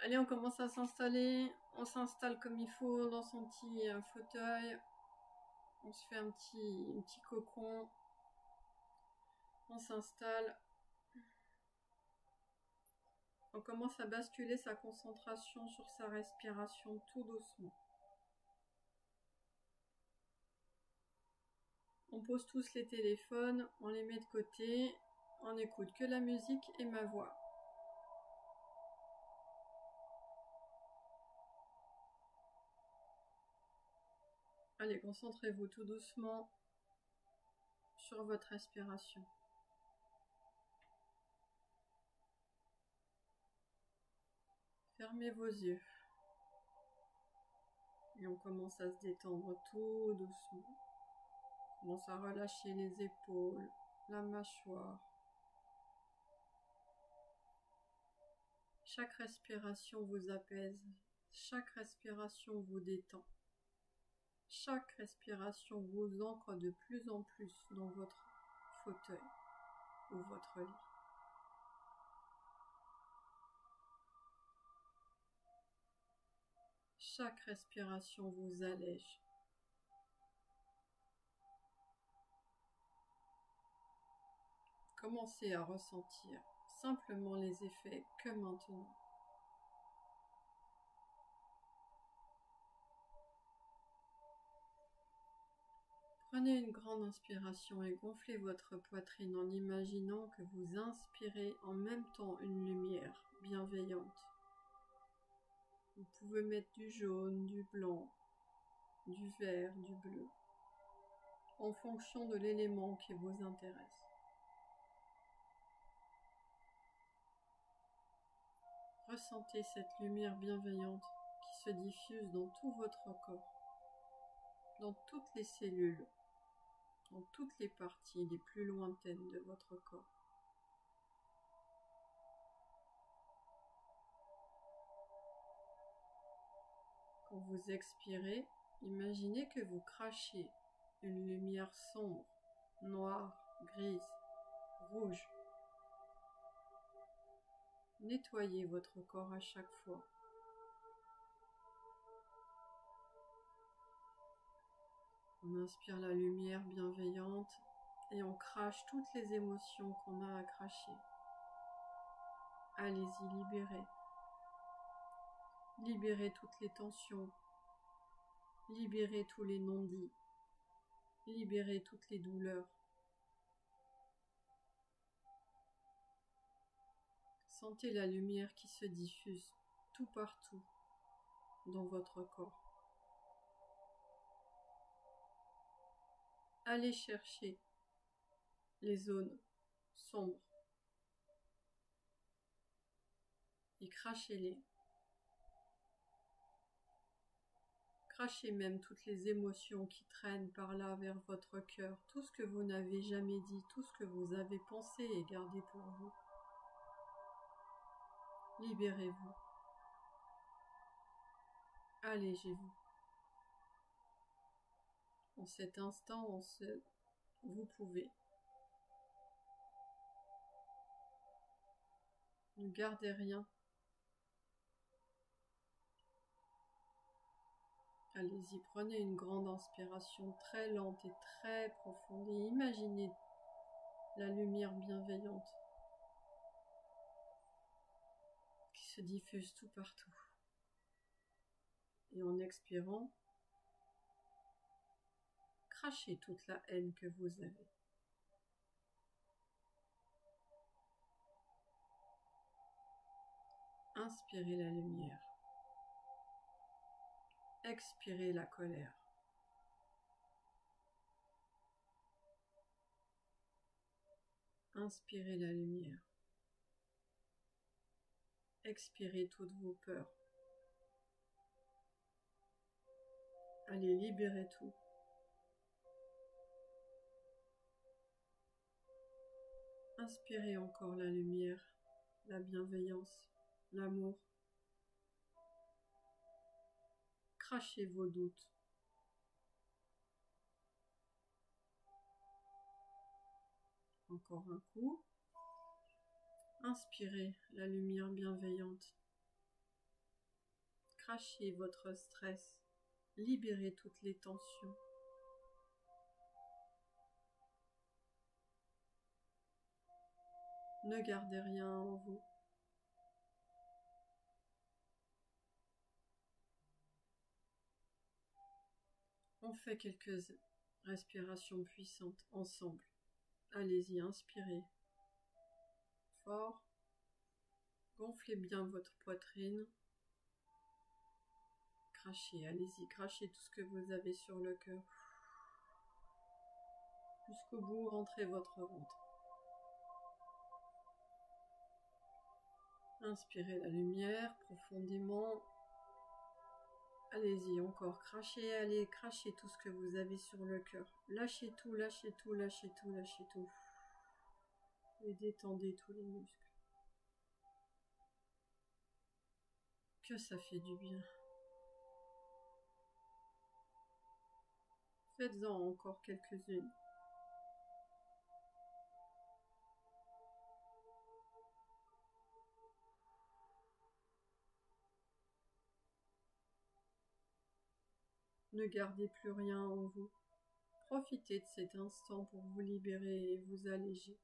Allez, on commence à s'installer. On s'installe comme il faut dans son petit fauteuil. On se fait un petit cocon. On s'installe. On commence à basculer sa concentration sur sa respiration tout doucement. On pose tous les téléphones, on les met de côté. On n'écoute que la musique et ma voix. Allez, concentrez-vous tout doucement sur votre respiration. Fermez vos yeux. Et on commence à se détendre tout doucement. On commence à relâcher les épaules, la mâchoire. Chaque respiration vous apaise. Chaque respiration vous détend. Chaque respiration vous ancre de plus en plus dans votre fauteuil ou votre lit. Chaque respiration vous allège. Commencez à ressentir simplement les effets que maintenant. Prenez une grande inspiration et gonflez votre poitrine en imaginant que vous inspirez en même temps une lumière bienveillante. Vous pouvez mettre du jaune, du blanc, du vert, du bleu, en fonction de l'élément qui vous intéresse. Ressentez cette lumière bienveillante qui se diffuse dans tout votre corps, dans toutes les cellules, dans toutes les parties les plus lointaines de votre corps. Quand vous expirez, imaginez que vous crachez une lumière sombre, noire, grise, rouge. Nettoyez votre corps à chaque fois. On inspire la lumière bienveillante et on crache toutes les émotions qu'on a à cracher. Allez-y, libérez. Libérez toutes les tensions. Libérez tous les non-dits. Libérez toutes les douleurs. Sentez la lumière qui se diffuse tout partout dans votre corps. Allez chercher les zones sombres et crachez-les. Crachez même toutes les émotions qui traînent par là vers votre cœur, tout ce que vous n'avez jamais dit, tout ce que vous avez pensé et gardé pour vous. Libérez-vous. Allégez-vous. En cet instant, vous pouvez. Ne gardez rien. Allez-y, prenez une grande inspiration très lente et très profonde et imaginez la lumière bienveillante qui se diffuse tout partout. Et en expirant, crachez toute la haine que vous avez. Inspirez la lumière. Expirez la colère. Inspirez la lumière. Expirez toutes vos peurs. Allez, libérez tout. Inspirez encore la lumière, la bienveillance, l'amour. Crachez vos doutes. Encore un coup. Inspirez la lumière bienveillante. crachez votre stress, libérez toutes les tensions. Ne gardez rien en vous. On fait quelques respirations puissantes ensemble. Allez-y, inspirez fort. Gonflez bien votre poitrine. Crachez, allez-y, crachez tout ce que vous avez sur le cœur. Jusqu'au bout, rentrez votre ventre. Inspirez la lumière profondément. Allez-y, encore, crachez, allez, crachez tout ce que vous avez sur le cœur. Lâchez tout, lâchez tout, lâchez tout, lâchez tout. Et détendez tous les muscles. Que ça fait du bien. Faites-en encore quelques-unes. Ne gardez plus rien en vous. Profitez de cet instant pour vous libérer et vous alléger.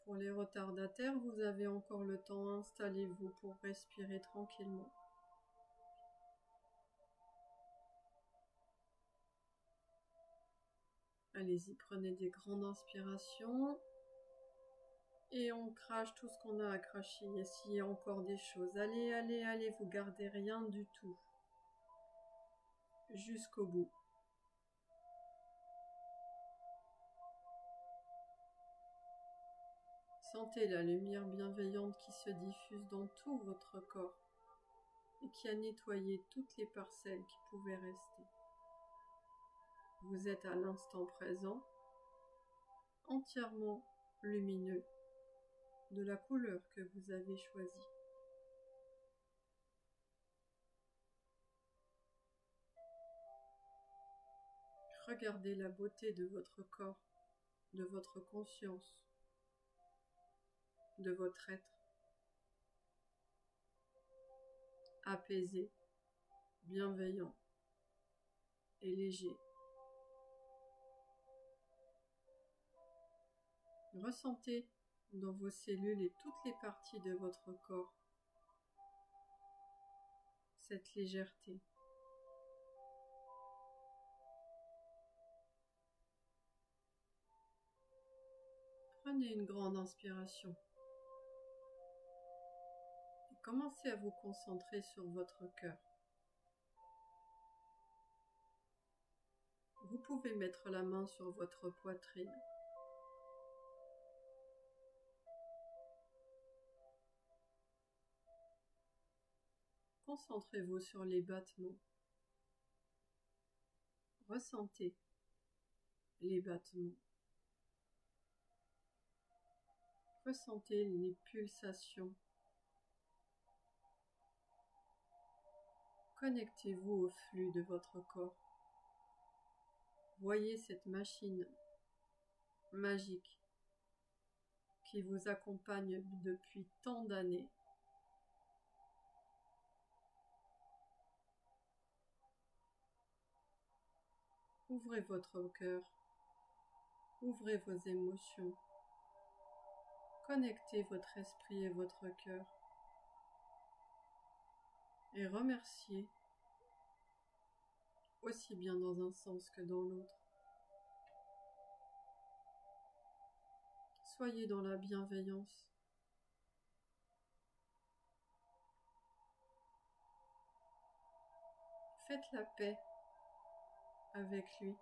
Pour les retardataires, vous avez encore le temps. Installez-vous pour respirer tranquillement. Allez-y, prenez des grandes inspirations. Et on crache tout ce qu'on a à cracher. Et s'il y a encore des choses, allez, allez, allez, vous gardez rien du tout. Jusqu'au bout. Sentez la lumière bienveillante qui se diffuse dans tout votre corps et qui a nettoyé toutes les parcelles qui pouvaient rester. Vous êtes à l'instant présent, entièrement lumineux, de la couleur que vous avez choisie. Regardez la beauté de votre corps, de votre conscience, de votre être. Apaisé, bienveillant et léger. Ressentez dans vos cellules et toutes les parties de votre corps cette légèreté. Prenez une grande inspiration et commencez à vous concentrer sur votre cœur. Vous pouvez mettre la main sur votre poitrine. Concentrez-vous sur les battements. Ressentez les battements. Ressentez les pulsations. Connectez-vous au flux de votre corps. Voyez cette machine magique qui vous accompagne depuis tant d'années. Ouvrez votre cœur, ouvrez vos émotions, connectez votre esprit et votre cœur et remerciez aussi bien dans un sens que dans l'autre. Soyez dans la bienveillance. Faites la paix avec lui.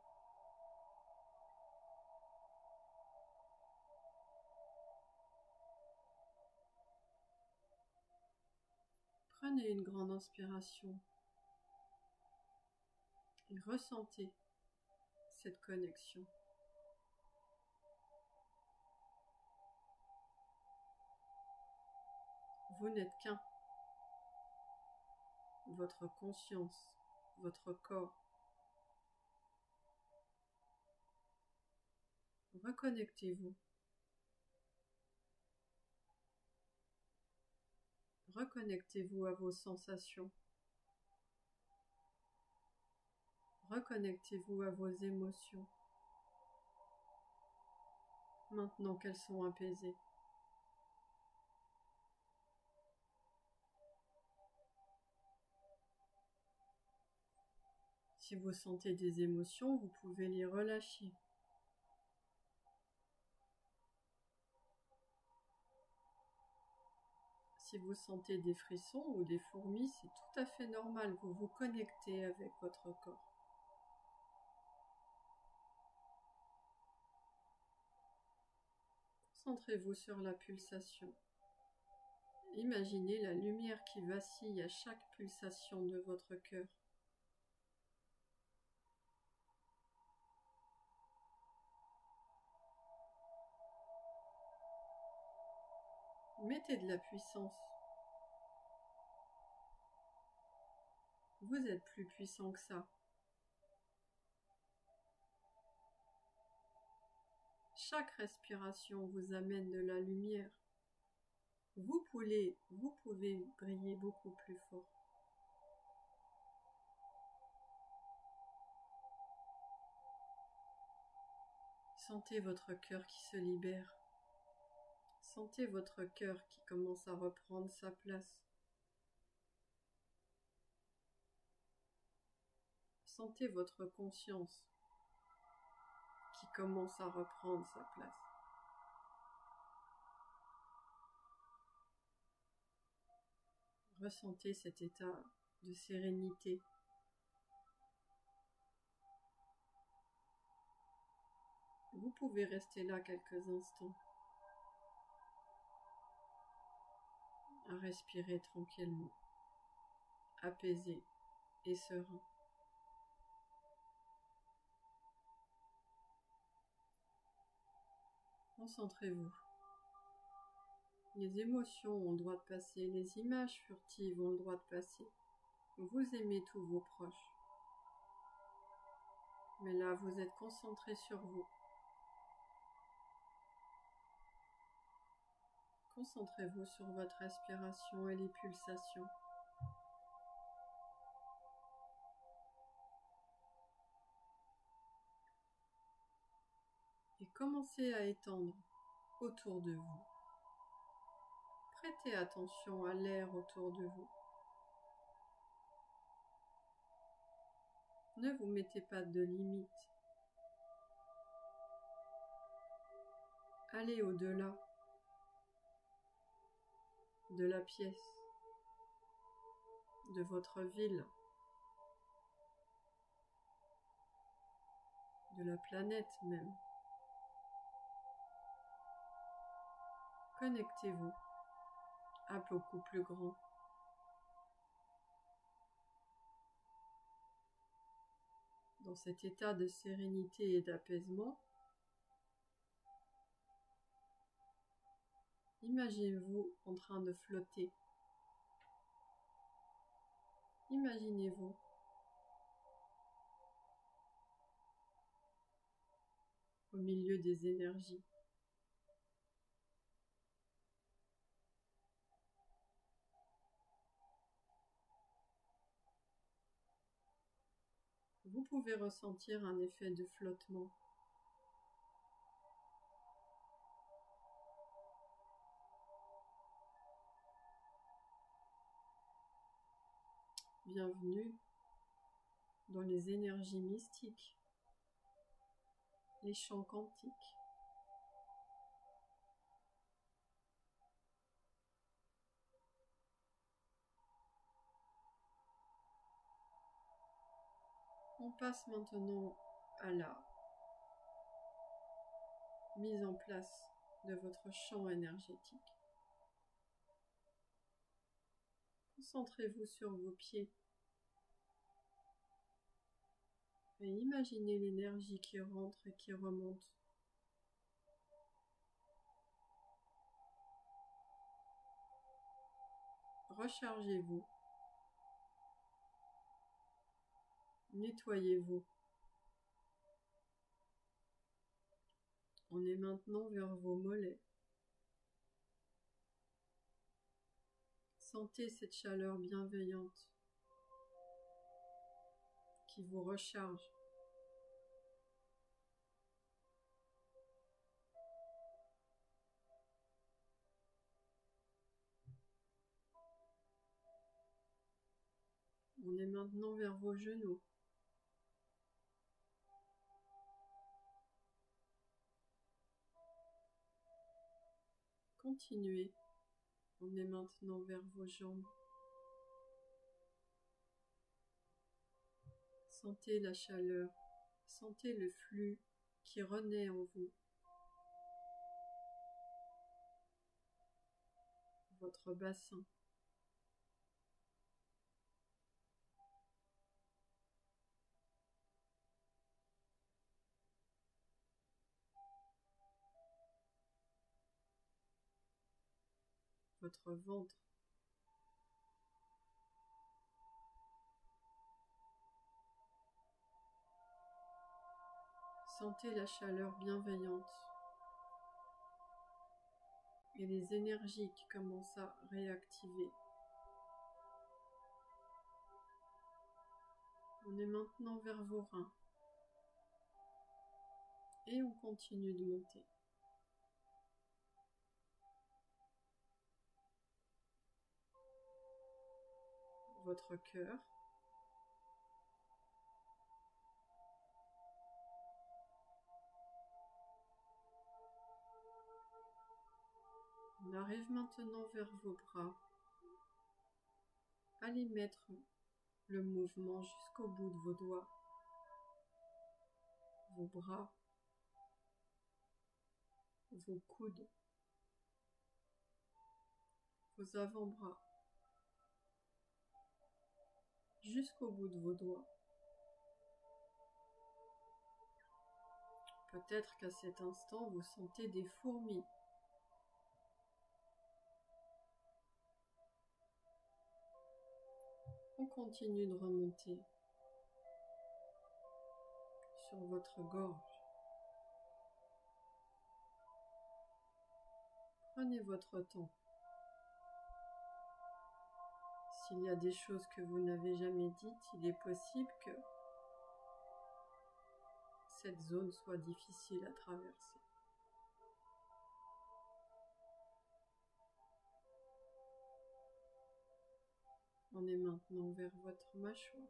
Prenez une grande inspiration et ressentez cette connexion. Vous n'êtes qu'un. Votre conscience, votre corps. Reconnectez-vous. Reconnectez-vous à vos sensations. Reconnectez-vous à vos émotions. Maintenant qu'elles sont apaisées. Si vous sentez des émotions, vous pouvez les relâcher. Si vous sentez des frissons ou des fourmis, c'est tout à fait normal, vous vous connectez avec votre corps. Concentrez-vous sur la pulsation. Imaginez la lumière qui vacille à chaque pulsation de votre cœur. Mettez de la puissance. Vous êtes plus puissant que ça. Chaque respiration vous amène de la lumière. Vous pouvez briller beaucoup plus fort. Sentez votre cœur qui se libère. Sentez votre cœur qui commence à reprendre sa place. Sentez votre conscience qui commence à reprendre sa place. Ressentez cet état de sérénité. Vous pouvez rester là quelques instants, à respirer tranquillement, apaisé et serein. Concentrez-vous. Les émotions ont le droit de passer, les images furtives ont le droit de passer. Vous aimez tous vos proches. Mais là, vous êtes concentré sur vous. Concentrez-vous sur votre respiration et les pulsations. Et commencez à étendre autour de vous. Prêtez attention à l'air autour de vous. Ne vous mettez pas de limites. Allez au-delà de la pièce, de votre ville, de la planète même. Connectez-vous à beaucoup plus grand. Dans cet état de sérénité et d'apaisement, imaginez-vous en train de flotter. Imaginez-vous au milieu des énergies. Vous pouvez ressentir un effet de flottement. Bienvenue dans les énergies mystiques, les champs quantiques. On passe maintenant à la mise en place de votre champ énergétique. Concentrez-vous sur vos pieds et imaginez l'énergie qui rentre et qui remonte. Rechargez-vous. Nettoyez-vous On est maintenant vers vos mollets. Sentez cette chaleur bienveillante qui vous recharge. On est maintenant vers vos genoux. Continuez. On est maintenant vers vos jambes. Sentez la chaleur, sentez le flux qui renaît en vous. Votre bassin. Votre ventre. Sentez la chaleur bienveillante et les énergies qui commencent à réactiver. On est maintenant vers vos reins et on continue de monter. Votre cœur. On arrive maintenant vers vos bras. Allez mettre le mouvement jusqu'au bout de vos doigts. Vos bras, vos coudes, vos avant-bras, jusqu'au bout de vos doigts. Peut-être qu'à cet instant, vous sentez des fourmis. On continue de remonter sur votre gorge. Prenez votre temps. S'il y a des choses que vous n'avez jamais dites, il est possible que cette zone soit difficile à traverser. On est maintenant vers votre mâchoire.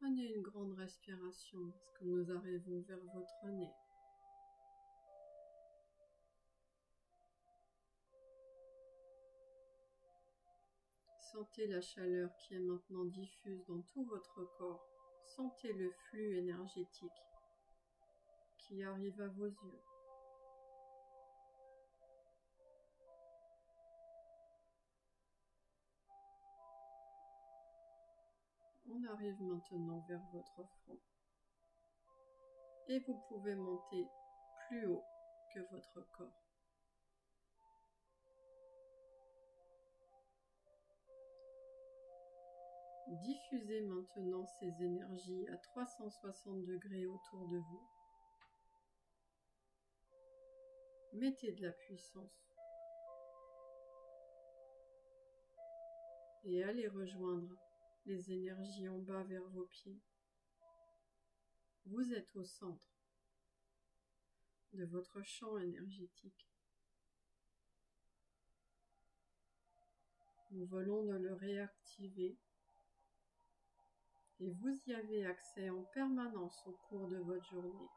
Prenez une grande respiration parce que nous arrivons vers votre nez. Sentez la chaleur qui est maintenant diffuse dans tout votre corps. Sentez le flux énergétique qui arrive à vos yeux. On arrive maintenant vers votre front. Et vous pouvez monter plus haut que votre corps. Diffusez maintenant ces énergies à 360 degrés autour de vous. Mettez de la puissance. Et allez rejoindre les énergies en bas vers vos pieds. Vous êtes au centre de votre champ énergétique. Nous venons de le réactiver et vous y avez accès en permanence au cours de votre journée.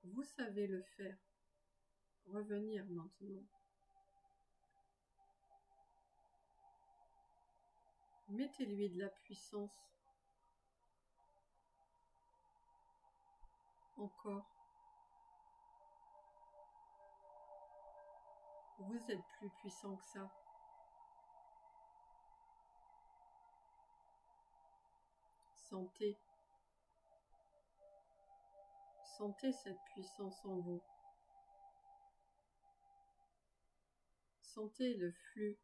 Vous savez le faire. Revenir maintenant. Mettez-lui de la puissance. Encore. Vous êtes plus puissant que ça. Sentez. Sentez cette puissance en vous. Sentez le flux,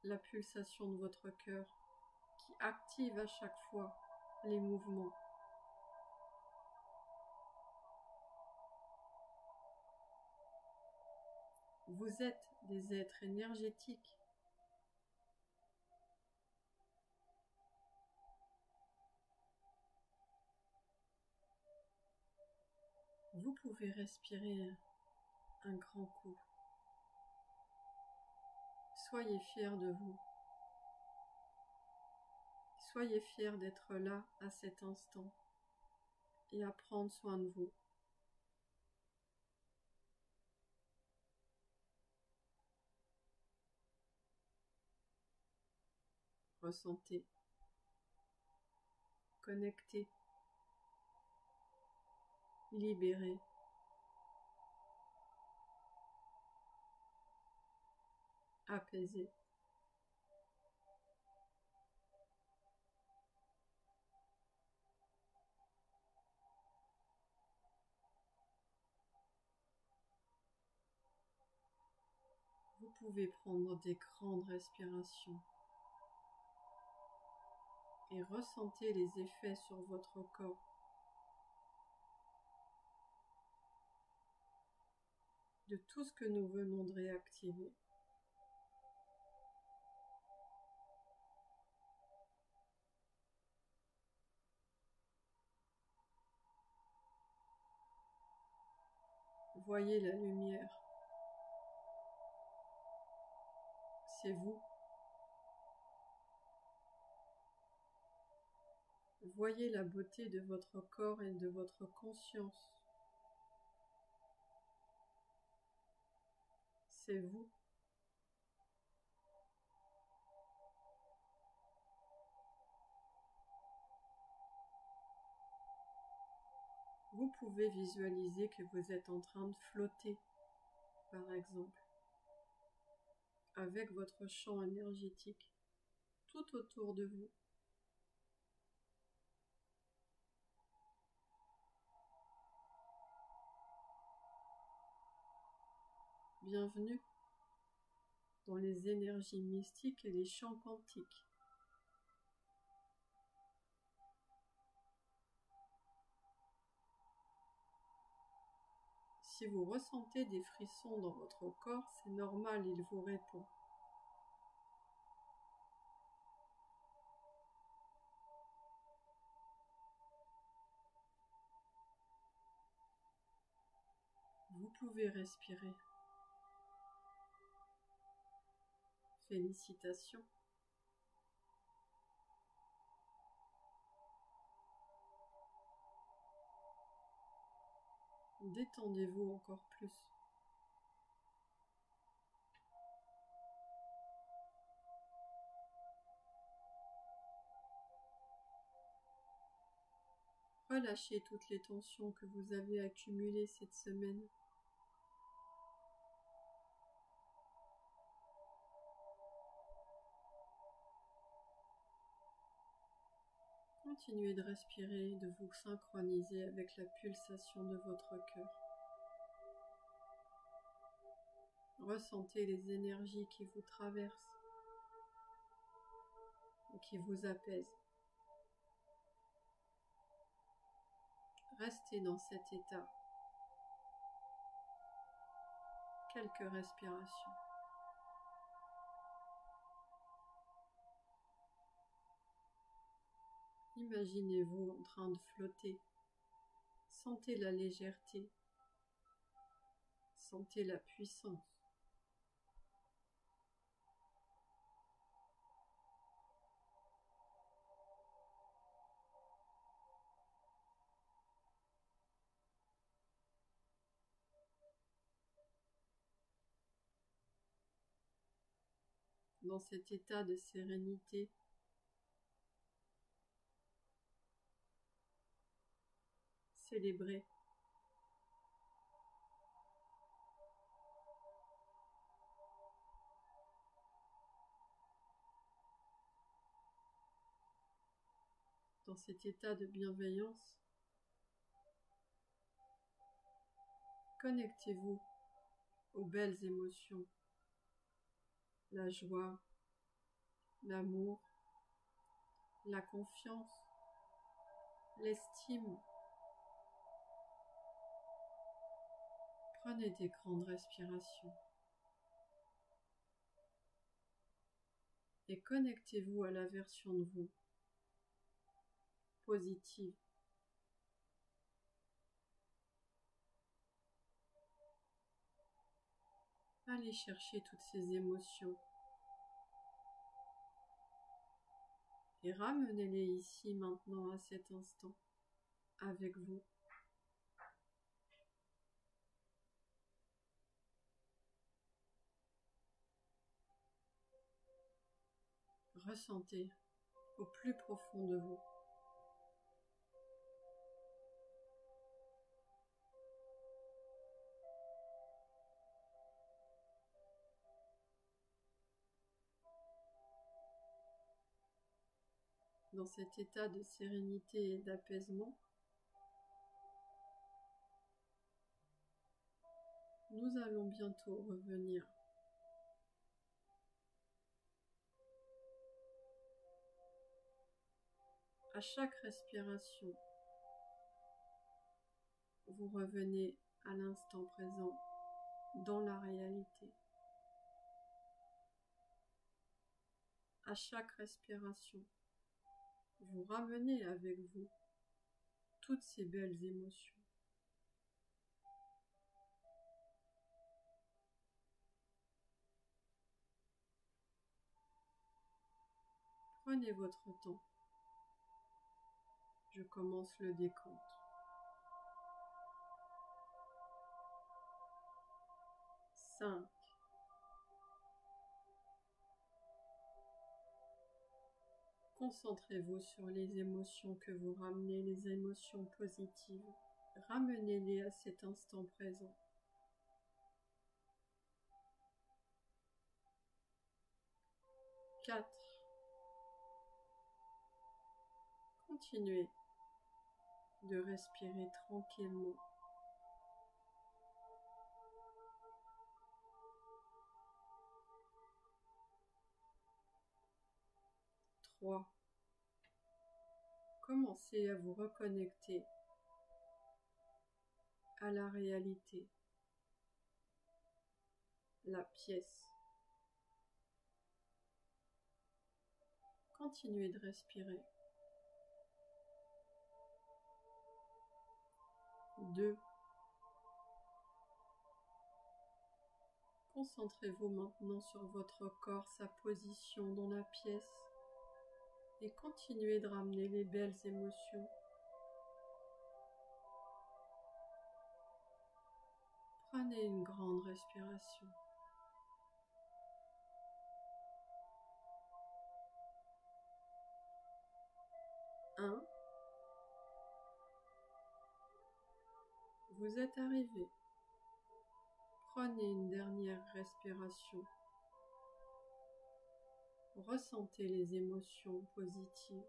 la pulsation de votre cœur qui qui active à chaque fois les mouvements. Vous êtes des êtres énergétiques. Vous pouvez respirer un grand coup. Soyez fiers de vous. Soyez fiers d'être là à cet instant et à prendre soin de vous. Ressentez, connectez, libérez. Apaisé. Vous pouvez prendre des grandes respirations et ressentez les effets sur votre corps. De tout ce que nous venons de réactiver. Voyez la lumière. C'est vous. Voyez la beauté de votre corps et de votre conscience. C'est vous. Vous pouvez visualiser que vous êtes en train de flotter, par exemple, avec votre champ énergétique tout autour de vous. Bienvenue dans les énergies mystiques et les champs quantiques. Si vous ressentez des frissons dans votre corps, c'est normal, il vous répond. Vous pouvez respirer. Félicitations. Détendez-vous encore plus. Relâchez toutes les tensions que vous avez accumulées cette semaine. Continuez de respirer, de vous synchroniser avec la pulsation de votre cœur. Ressentez les énergies qui vous traversent et qui vous apaisent. Restez dans cet état. Quelques respirations. Imaginez-vous en train de flotter. Sentez la légèreté. Sentez la puissance. Dans cet état de sérénité, célébrez. Dans cet état de bienveillance, connectez-vous aux belles émotions, la joie, l'amour, la confiance, l'estime. Prenez des grandes respirations et connectez-vous à la version de vous positive. Allez chercher toutes ces émotions et ramenez-les ici maintenant à cet instant avec vous. Ressentez au plus profond de vous. Dans cet état de sérénité et d'apaisement, nous allons bientôt revenir à chaque respiration. Vous revenez à l'instant présent dans la réalité. À chaque respiration, vous ramenez avec vous toutes ces belles émotions. Prenez votre temps. Je commence le décompte. 5. Concentrez-vous sur les émotions que vous ramenez, les émotions positives. Ramenez-les à cet instant présent. 4. Continuez de respirer tranquillement. 3. Commencez à vous reconnecter à la réalité, la pièce. Continuez de respirer. 2. Concentrez-vous maintenant sur votre corps, sa position dans la pièce et continuez de ramener les belles émotions. Prenez une grande respiration. 1. Vous êtes arrivé. Prenez une dernière respiration. Ressentez les émotions positives.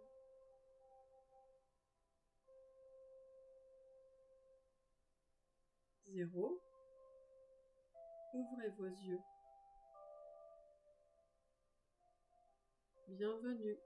0. Ouvrez vos yeux. Bienvenue.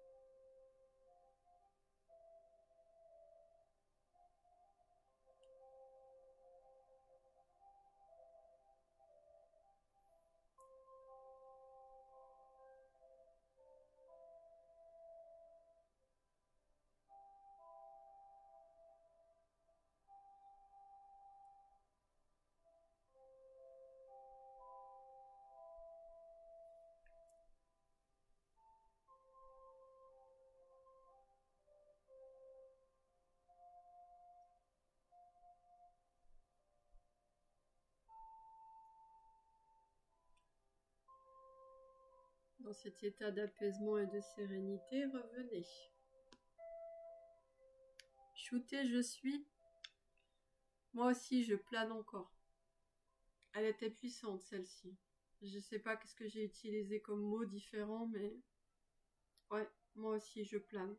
Dans cet état d'apaisement et de sérénité, revenez. Shooté, je suis. Moi aussi, je plane encore. Elle était puissante, celle-ci. Je sais pas qu'est-ce que j'ai utilisé comme mot différent, mais... Ouais, moi aussi, je plane.